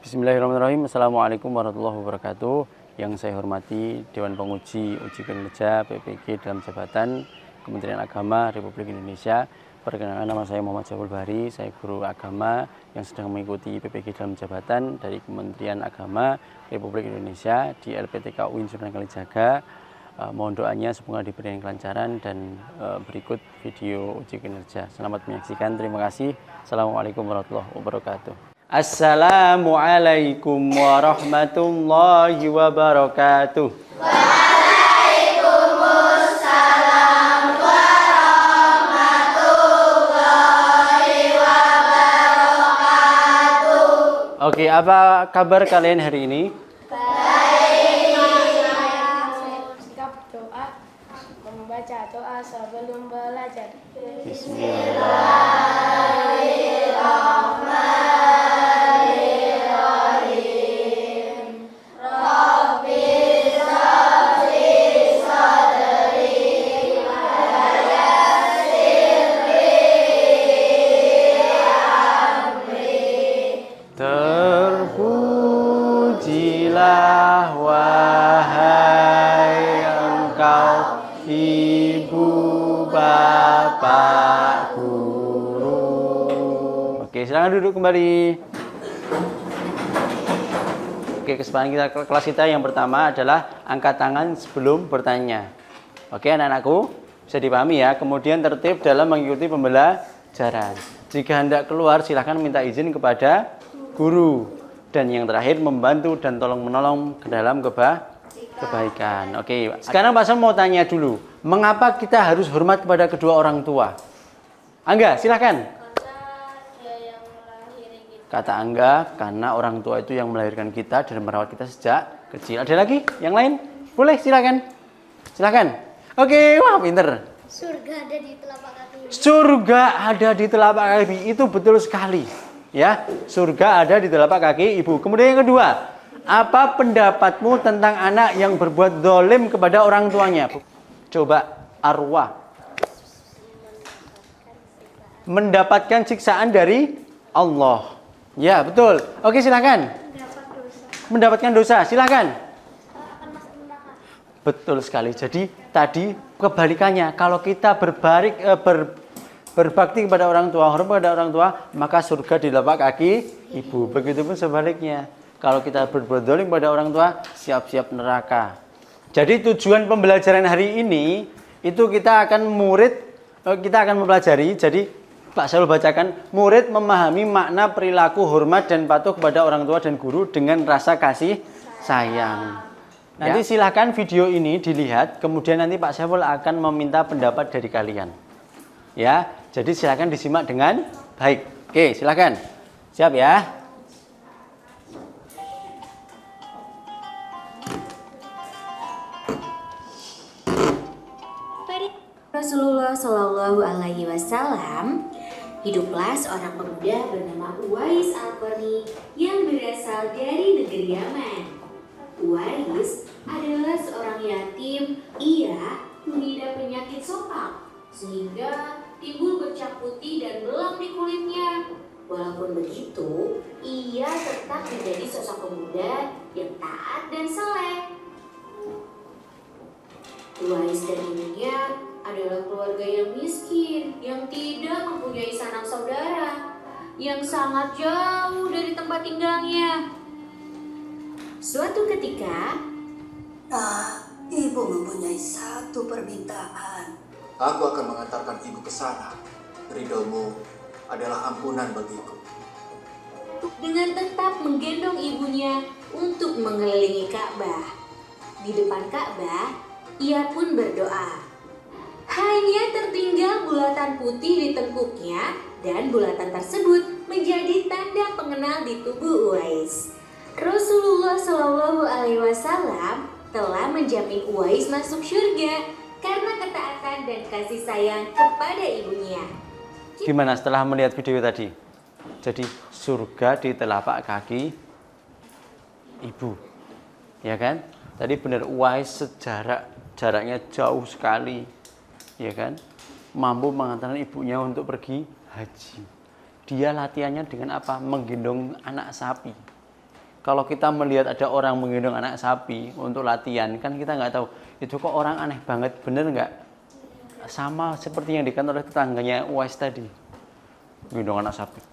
Bismillahirrahmanirrahim. Assalamualaikum warahmatullahi wabarakatuh. Yang saya hormati Dewan Penguji Uji Kinerja PPG dalam Jabatan Kementerian Agama Republik Indonesia. Perkenalkan, nama saya Muhammad Syaful Bahri. Saya guru agama yang sedang mengikuti PPG dalam Jabatan dari Kementerian Agama Republik Indonesia di LPTK UIN Sunan Kalijaga. Mohon doanya semoga diberikan kelancaran dan berikut video uji kinerja. Selamat menyaksikan. Terima kasih. Assalamualaikum warahmatullahi wabarakatuh. Assalamualaikum warahmatullahi wabarakatuh. Waalaikumsalam warahmatullahi wabarakatuh. Oke, apa kabar kalian hari ini? Baik. Saya sikap doa membaca doa sebelum belajar. Bismillahirrahmanirrahim. Terpujilah wahai engkau ibu bapak guru. Oke, silakan duduk kembali. Oke, kesempatan kita kelas kita yang pertama adalah angkat tangan sebelum bertanya. Oke, anak-anakku bisa dipahami ya. Kemudian tertib dalam mengikuti pembelajaran. Jika hendak keluar silahkan minta izin kepada guru. Dan yang terakhir membantu dan tolong-menolong ke dalam kebaikan. Oke, sekarang Pak Sam mau tanya dulu. Mengapa kita harus hormat kepada kedua orang tua? Angga, silahkan. Kata Angga, karena orang tua itu yang melahirkan kita dan merawat kita sejak kecil. Ada lagi? Yang lain? Boleh, silakan. Silakan. Oke, wah pinter. Surga ada di telapak kaki. Surga ada di telapak kaki. Itu betul sekali. Ya, surga ada di telapak kaki ibu. Kemudian yang kedua, apa pendapatmu tentang anak yang berbuat zalim kepada orang tuanya? Coba, arwah. Mendapatkan siksaan dari Allah. Ya, betul. Oke, silakan. Mendapatkan dosa, silakan. Betul sekali. Jadi tadi kebalikannya, kalau kita berbakti kepada orang tua, hormat kepada orang tua, maka surga di telapak kaki ibu. Begitupun sebaliknya. Kalau kita berbuat zalim pada orang tua, siap-siap neraka. Jadi tujuan pembelajaran hari ini itu kita akan mempelajari. Jadi Pak Syarul bacakan, murid memahami makna perilaku hormat dan patuh kepada orang tua dan guru dengan rasa kasih sayang. Nanti silakan video ini dilihat, kemudian nanti Pak Syarul akan meminta pendapat dari kalian. Ya, jadi silakan disimak dengan baik. Oke, silakan. Siap ya? Rasulullah Shallallahu Alaihi Wasallam, hiduplah seorang pemuda bernama Uwais Al-Qarni yang berasal dari negeri Yaman. Uwais adalah seorang yatim. Ia mengidap penyakit sopak sehingga timbul bercak putih dan belang di kulitnya. Walaupun begitu, ia tetap menjadi sosok pemuda yang taat dan saleh. Uwais dan ibunya adalah keluarga yang miskin, yang tidak mempunyai sanak saudara, yang sangat jauh dari tempat tinggalnya. Suatu ketika, Ibu mempunyai satu permintaan. Aku akan mengantarkan ibu ke sana. Ridhomu adalah ampunan bagiku. dengan tetap menggendong ibunya untuk mengelilingi Ka'bah. Di depan Ka'bah, ia pun berdoa. Hanya tertinggal bulatan putih di tengkuknya dan bulatan tersebut menjadi tanda pengenal di tubuh Uwais. Rasulullah Shallallahu Alaihi Wasallam telah menjamin Uwais masuk surga karena ketaatan dan kasih sayang kepada ibunya. Gimana setelah melihat video tadi? Jadi surga di telapak kaki ibu, ya kan? Tadi benar Uwais jaraknya jauh sekali, ya kan? Mampu mengantarkan ibunya untuk pergi haji. Dia latihannya dengan apa? Menggendong anak sapi. Kalau kita melihat ada orang menggendong anak sapi untuk latihan, kan kita nggak tahu itu kok orang aneh banget, bener nggak? Sama seperti yang dikatakan oleh tetangganya Uwais tadi, gendong anak sapi.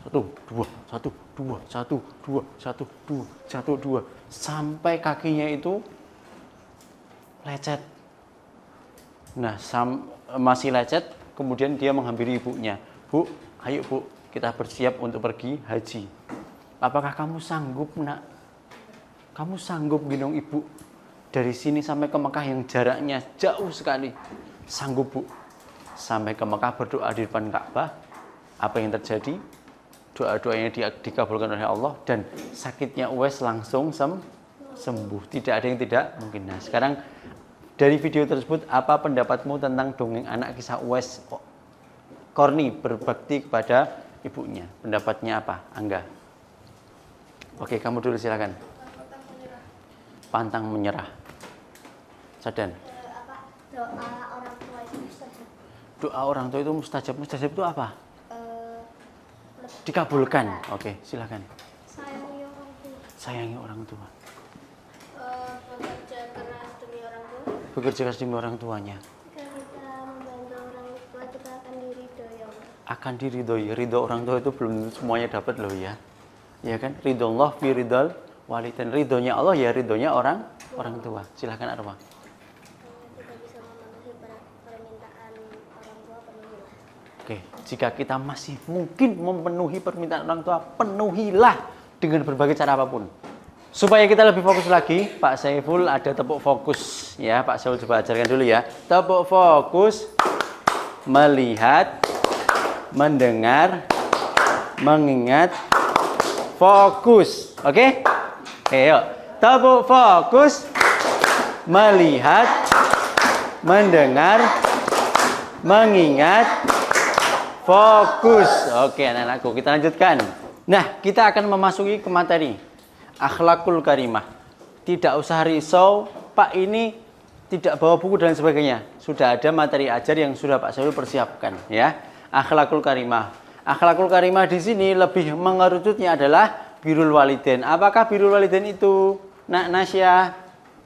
1, 2, 1, 2, 1, 2, 1, 2, 1, 2, sampai kakinya itu lecet. Nah, masih lecet, kemudian dia menghampiri ibunya. Bu, ayo bu, kita bersiap untuk pergi haji. Apakah kamu sanggup, nak? Kamu sanggup gendong ibu dari sini sampai ke Mekah yang jaraknya jauh sekali? Sanggup, bu. Sampai ke Mekah berdoa di depan Ka'bah. Apa yang terjadi? Doa-doanya dikabulkan oleh Allah dan sakitnya Uwais langsung sembuh. Tidak ada yang tidak mungkin. Nah, sekarang dari video tersebut, apa pendapatmu tentang dongeng anak kisah Uwais Qarni berbakti kepada ibunya? Pendapatnya apa, Angga? Oke, kamu dulu silakan. Pantang menyerah. Sadan. Doa orang tua itu mustajab. Doa orang tua itu mustajab. Mustajab itu apa? Dikabulkan. Oke, silakan. Sayangi orang tua. Sayangi orang tua. Bekerja keras demi orang tua. Bekerja keras demi orang tuanya. Jika kita membantu orang tua, kita akan diridhoi Allah. Akan diridhoi. Ridho orang tua itu belum tentu semuanya dapat loh ya. Ya kan? Ridho Allah fi ridhal walidain. Ridhonya Allah ya ridhonya orang tua. Silakan Arwa. Kita bisa memenuhi permintaan orang tua, penuhilah. Oke, jika kita masih mungkin memenuhi permintaan orang tua, penuhilah dengan berbagai cara apapun. Supaya kita lebih fokus lagi, Pak Saiful ada tepuk fokus. Ya, Pak Saiful coba ajarkan dulu ya. Tepuk fokus, melihat, mendengar, mengingat, fokus. Oke? Ayo, tepuk fokus, melihat, mendengar, mengingat, fokus. Oke, anak-anakku, kita lanjutkan. Nah, kita akan memasuki ke materi akhlakul karimah. Tidak usah risau, Pak ini tidak bawa buku dan sebagainya. Sudah ada materi ajar yang sudah Pak Saiful persiapkan, ya. Akhlakul karimah. Akhlakul karimah di sini lebih mengerucutnya adalah birrul walidain. Apakah birrul walidain itu, Nak Nasya?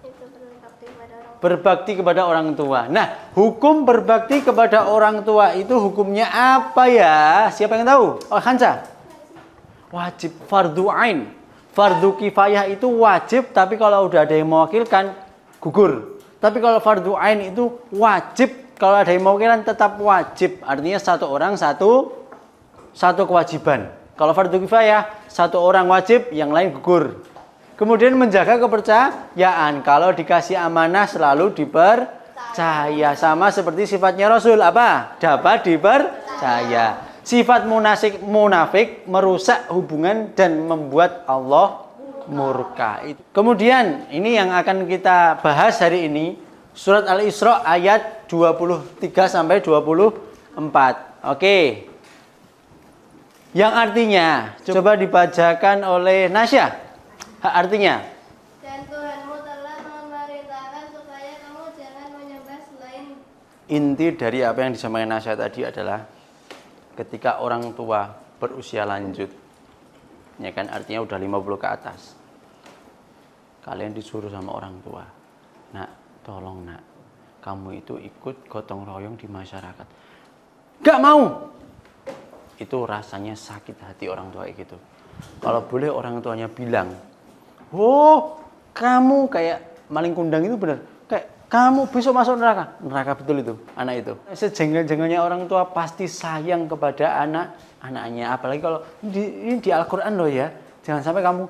Itu berbakti kepada orang tua. Berbakti kepada orang tua. Nah, hukum berbakti kepada orang tua itu hukumnya apa ya? Siapa yang tahu? Oh, Hansa. Wajib, fardu ain. Fardu kifayah itu wajib, tapi kalau udah ada yang mewakilkan, gugur. Tapi kalau fardu ain itu wajib, kalau ada yang mewakilkan tetap wajib. Artinya satu orang satu kewajiban. Kalau fardu kifayah, satu orang wajib, yang lain gugur. Kemudian menjaga kepercayaan. Kalau dikasih amanah selalu dipercaya. Sama seperti sifatnya Rasul. Apa? Dapat dipercaya. Sifat munafik merusak hubungan dan membuat Allah murka. Kemudian ini yang akan kita bahas hari ini. Surat Al-Isra ayat 23 sampai 24. Oke. Yang artinya coba dibacakan oleh Nasya. Artinya, Dan Tuhanmu telah memerintahkan supaya kamu jangan menyembah selain. inti dari apa yang disampaikan Nasya tadi adalah ketika orang tua berusia lanjut, ya kan, artinya udah 50 ke atas, kalian disuruh sama orang tua, nak, tolong nak, kamu itu ikut gotong royong di masyarakat. Gak mau. Itu rasanya sakit hati orang tua gitu. Kalau boleh orang tuanya bilang, oh, kamu kayak maling kundang itu benar. Kayak kamu besok masuk neraka. Neraka betul itu, anak itu. Sejengkel-jengelnya orang tua pasti sayang kepada anaknya. Apalagi kalau ini di Al-Quran loh ya. Jangan sampai kamu,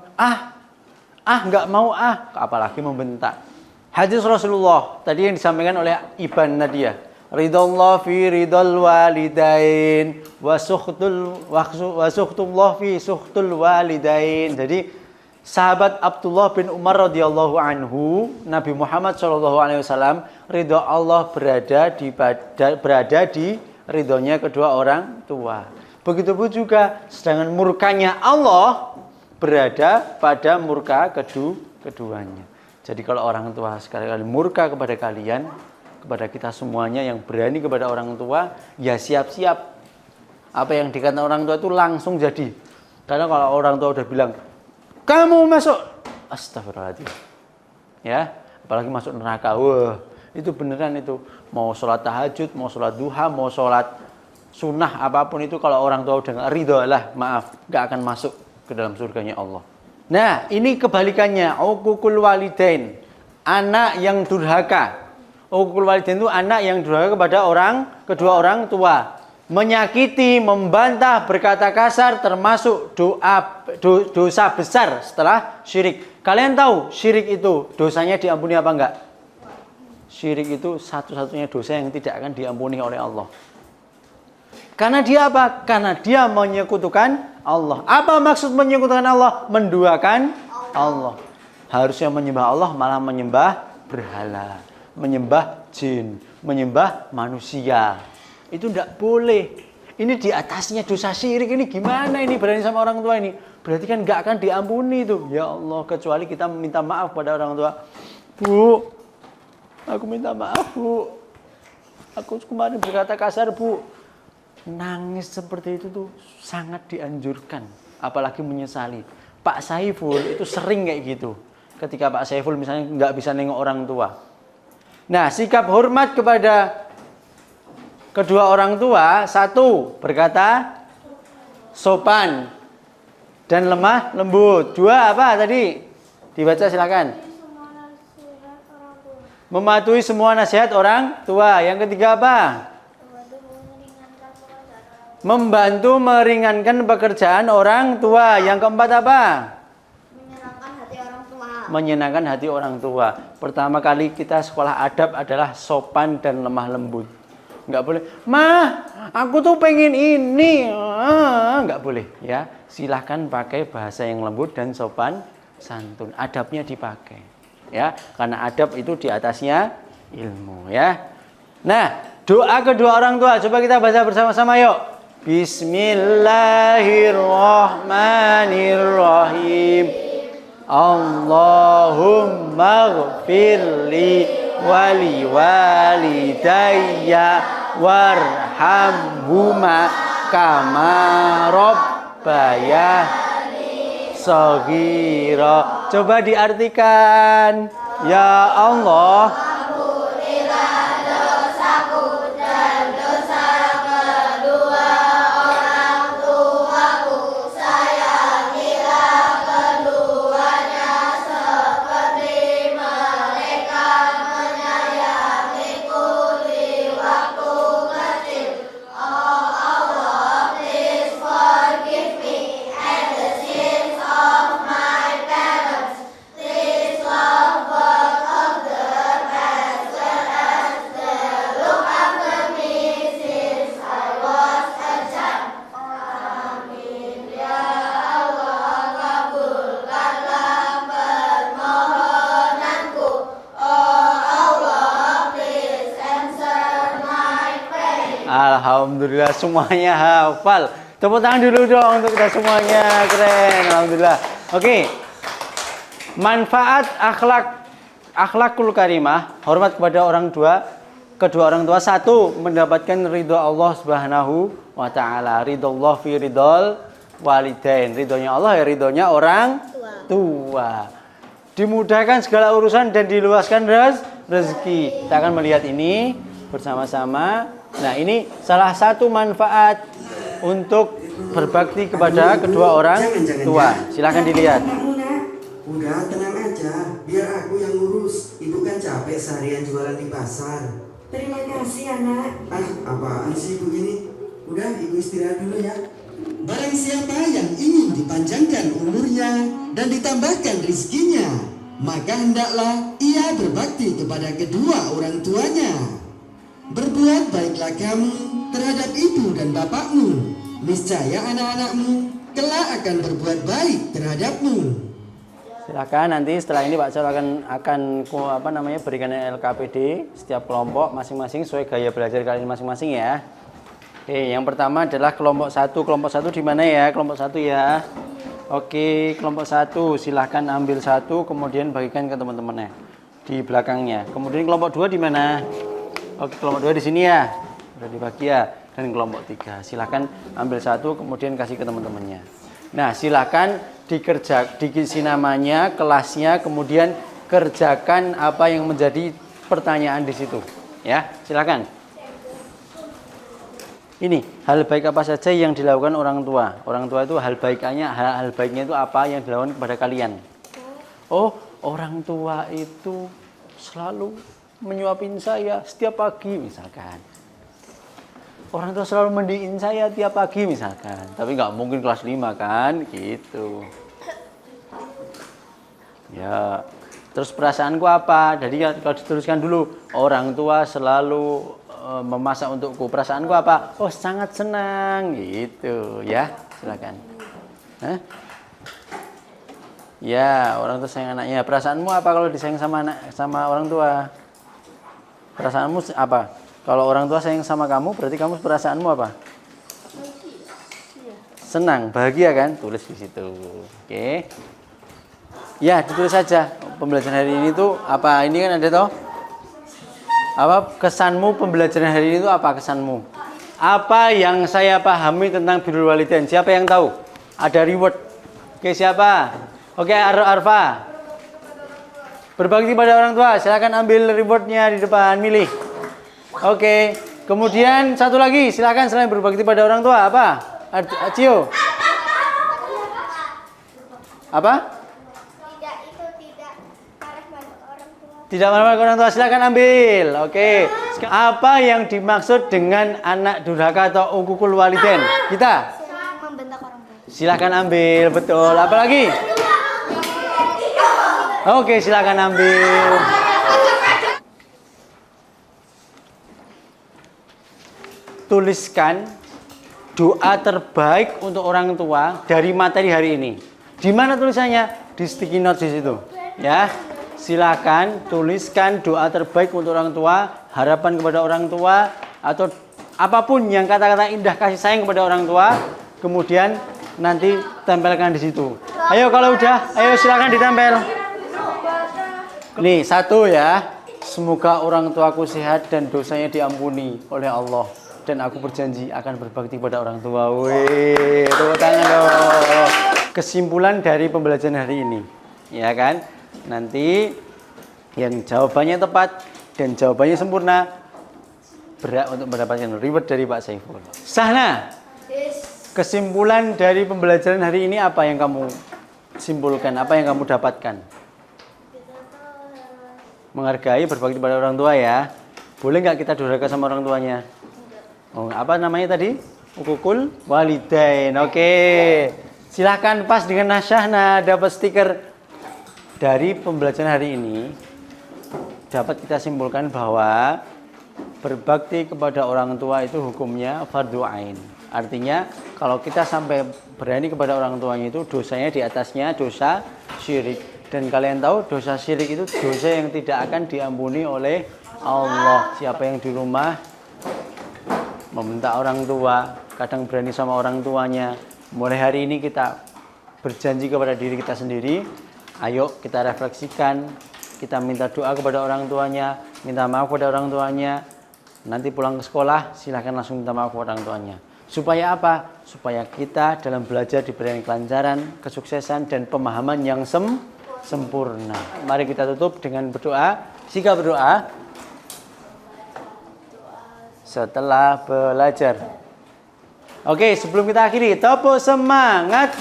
nggak mau apalagi membentak. Hadis Rasulullah tadi yang disampaikan oleh Iban Nadia. Ridallah fi ridal walidain wa sukhtullah fi sukhtul walidain. Jadi sahabat Abdullah bin Umar radhiyallahu anhu, Nabi Muhammad sallallahu alaihi wasallam, ridha Allah berada di ridhonya kedua orang tua. Begitupun juga sedangkan murkanya Allah berada pada murka keduanya. Jadi kalau orang tua sekali-kali murka kepada kalian, kepada kita semuanya yang berani kepada orang tua, ya siap-siap. Apa yang dikatakan orang tua itu langsung jadi. Karena kalau orang tua udah bilang, kamu masuk. Astagfirullahaladzim. Ya, apalagi masuk neraka. Wah, itu beneran itu. Mau sholat tahajud, mau sholat duha, mau sholat sunnah apapun itu, kalau orang tua udah nggak ridho lah, maaf, nggak akan masuk ke dalam surganya Allah. Nah, ini kebalikannya. Uququl walidain, anak yang durhaka. Uququl walidain itu anak yang durhaka kepada kedua orang tua. Menyakiti, membantah, berkata kasar, termasuk dosa besar setelah syirik. Kalian tahu syirik itu dosanya diampuni apa enggak? Syirik itu satu-satunya dosa yang tidak akan diampuni oleh Allah. Karena dia apa? Karena dia menyekutukan Allah. Apa maksud menyekutukan Allah? Menduakan Allah. Harusnya menyembah Allah, malah menyembah berhala, menyembah jin, menyembah manusia. Itu tidak boleh. Ini di atasnya dosa syirik. Ini gimana ini berani sama orang tua ini? Berarti kan nggak akan diampuni itu. Ya Allah, kecuali kita minta maaf pada orang tua. Bu, aku minta maaf bu. Aku kemarin berkata kasar bu. Nangis seperti itu tuh sangat dianjurkan. Apalagi menyesali. Pak Saiful itu sering kayak gitu. Ketika Pak Saiful misalnya nggak bisa nengok orang tua. Nah, sikap hormat kepada kedua orang tua, satu, berkata sopan dan lemah lembut. Dua, apa tadi? Dibaca silakan. Mematuhi semua nasihat orang tua. Yang ketiga apa? Membantu meringankan pekerjaan orang tua. Yang keempat apa? Menyenangkan hati orang tua. Menyenangkan hati orang tua. Pertama kali kita sekolah adab adalah sopan dan lemah lembut. Nggak boleh, mah aku tuh pengen ini, nggak boleh ya. Silahkan pakai bahasa yang lembut dan sopan santun. Adabnya dipakai ya, karena adab itu di atasnya ilmu ya. Nah, doa kedua orang tua coba kita baca bersama-sama yuk. Bismillahirrahmanirrahim. Allahumma ghfirli wali walidayya warhamhuma kama rabbayani shaghira. Coba diartikan. Ya Allah, Ampunilah dosaku dan dosa kedua orang tuaku. Sayangilah keduanya seperti mereka menyayangiku di waktu kecil. Oh Allah, please forgive me and the sins of my parents. Please love both of them as well as they look after me since I was a child. Amin ya Allah, kabulkanlah permohonanku. Oh Allah, please answer my prayer. alhamdulillah semuanya hafal. Tepuk tangan dulu dong untuk kita semuanya. Keren, alhamdulillah. Oke. Manfaat akhlakul karimah, hormat kepada orang tua, kedua orang tua. Satu, mendapatkan ridho Allah Subhanahu wa taala. Ridho Allah fi ridhol walidain. Ridhonya Allah ya ridhonya orang tua. Dimudahkan segala urusan dan diluaskan rezeki. Kita akan melihat ini bersama-sama. Nah, ini salah satu manfaat untuk berbakti kepada kedua orang tua. Silahkan dilihat. Udah tenang aja, biar aku yang ngurus. Ibu kan capek seharian jualan di pasar. Terima kasih anak. Apaan sih ibu ini? Udah, ibu istirahat dulu ya. Barang siapa yang ingin dipanjangkan umurnya dan ditambahkan rizkinya, maka hendaklah ia berbakti kepada kedua orang tuanya. Berbuat baiklah kamu terhadap ibu dan bapakmu. Niscaya anak-anakmu kelak akan berbuat baik terhadapmu. Silakan nanti setelah ini Pak Cal akan berikan LKPD setiap kelompok masing-masing sesuai gaya belajar kalian masing-masing ya. Oke, yang pertama adalah kelompok 1. Kelompok 1 di mana ya? Kelompok 1 ya. Oke, kelompok 1 silahkan ambil 1 kemudian bagikan ke teman-temannya di belakangnya. Kemudian kelompok 2 di mana? Oke, kelompok 2 di sini ya. Sudah dibagi ya. Dan kelompok 3 silahkan ambil 1 kemudian kasih ke teman-temannya. Nah, silahkan diisi namanya, kelasnya, kemudian kerjakan apa yang menjadi pertanyaan di situ. Ya, silakan. Ini hal baik apa saja yang dilakukan orang tua. Orang tua itu hal baiknya itu apa yang dilakukan kepada kalian. Oh, orang tua itu selalu menyuapin saya setiap pagi misalkan. Orang tua selalu mandiin saya tiap pagi misalkan. Tapi nggak mungkin kelas 5 kan, gitu. Ya, terus perasaanku apa? Jadi kalau dituliskan dulu, orang tua selalu memasak untukku. Perasaanku apa? Oh, sangat senang, gitu ya. Silakan. Hah? Ya, orang tua sayang anaknya. Perasaanmu apa kalau disayang sama orang tua? Perasaanmu apa? Kalau orang tua sayang sama kamu, berarti kamu perasaanmu apa? Senang, bahagia kan? Tulis di situ. Oke. Ya, ditulis saja. Pembelajaran hari ini tuh apa? Ini kan ada toh? Apa kesanmu pembelajaran hari ini tuh apa kesanmu? Apa yang saya pahami tentang birrul walidain? Siapa yang tahu? Ada reward. Oke, siapa? Oke, Arfa. Berbakti pada orang tua. Silakan ambil rewardnya di depan, milih. Oke, kemudian satu lagi, silakan selain berbakti pada orang tua, apa? Acio. Apa? Tidak marah pada orang tua, silakan ambil. Oke. Apa yang dimaksud dengan anak durhaka atau uququl walidain? Kita? Membentak orang tua. Silakan ambil, betul. Apa lagi? Oke, silakan ambil. Tuliskan doa terbaik untuk orang tua dari materi hari ini. Di mana tulisannya? Di sticky note di situ. Ya, silakan tuliskan doa terbaik untuk orang tua, harapan kepada orang tua, atau apapun yang kata-kata indah kasih sayang kepada orang tua. Kemudian nanti tempelkan di situ. Ayo kalau udah, ayo silakan ditempel. Nih satu ya. Semoga orang tuaku sehat dan dosanya diampuni oleh Allah. Dan aku berjanji akan berbakti pada orang tua. Wih, tepuk tangan dong. Kesimpulan dari pembelajaran hari ini, ya kan? Nanti yang jawabannya tepat dan jawabannya sempurna berhak untuk mendapatkan reward dari Pak Saiful. Sahna, kesimpulan dari pembelajaran hari ini apa yang kamu simpulkan? Apa yang kamu dapatkan? Menghargai, berbakti pada orang tua ya. Boleh nggak kita durhaka sama orang tuanya? Oh, apa namanya tadi? Uququl walidain. Oke. Silahkan pas dengan Syahna dapat stiker. Dari pembelajaran hari ini dapat kita simpulkan bahwa berbakti kepada orang tua itu hukumnya fardhu ain. Artinya kalau kita sampai berani kepada orang tuanya itu dosanya di atasnya dosa syirik. Dan kalian tahu dosa syirik itu dosa yang tidak akan diampuni oleh Allah. Siapa yang di rumah membentak orang tua, kadang berani sama orang tuanya. Mulai hari ini kita berjanji kepada diri kita sendiri. Ayo kita refleksikan, kita minta doa kepada orang tuanya, minta maaf kepada orang tuanya. Nanti pulang ke sekolah silahkan langsung minta maaf kepada orang tuanya. Supaya apa? Supaya kita dalam belajar diberikan kelancaran, kesuksesan dan pemahaman yang sempurna. Mari kita tutup dengan berdoa. Jika berdoa setelah belajar. Oke, sebelum kita akhiri, tepuk semangat.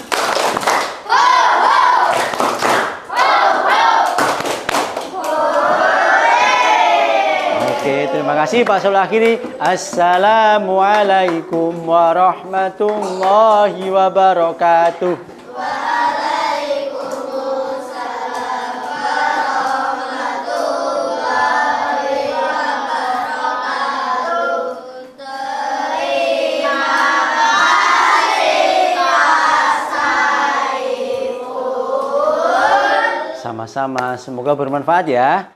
Oke, terima kasih Pak Saiful akhiri. Assalamualaikum warahmatullahi wabarakatuh. Sama-sama, semoga bermanfaat ya.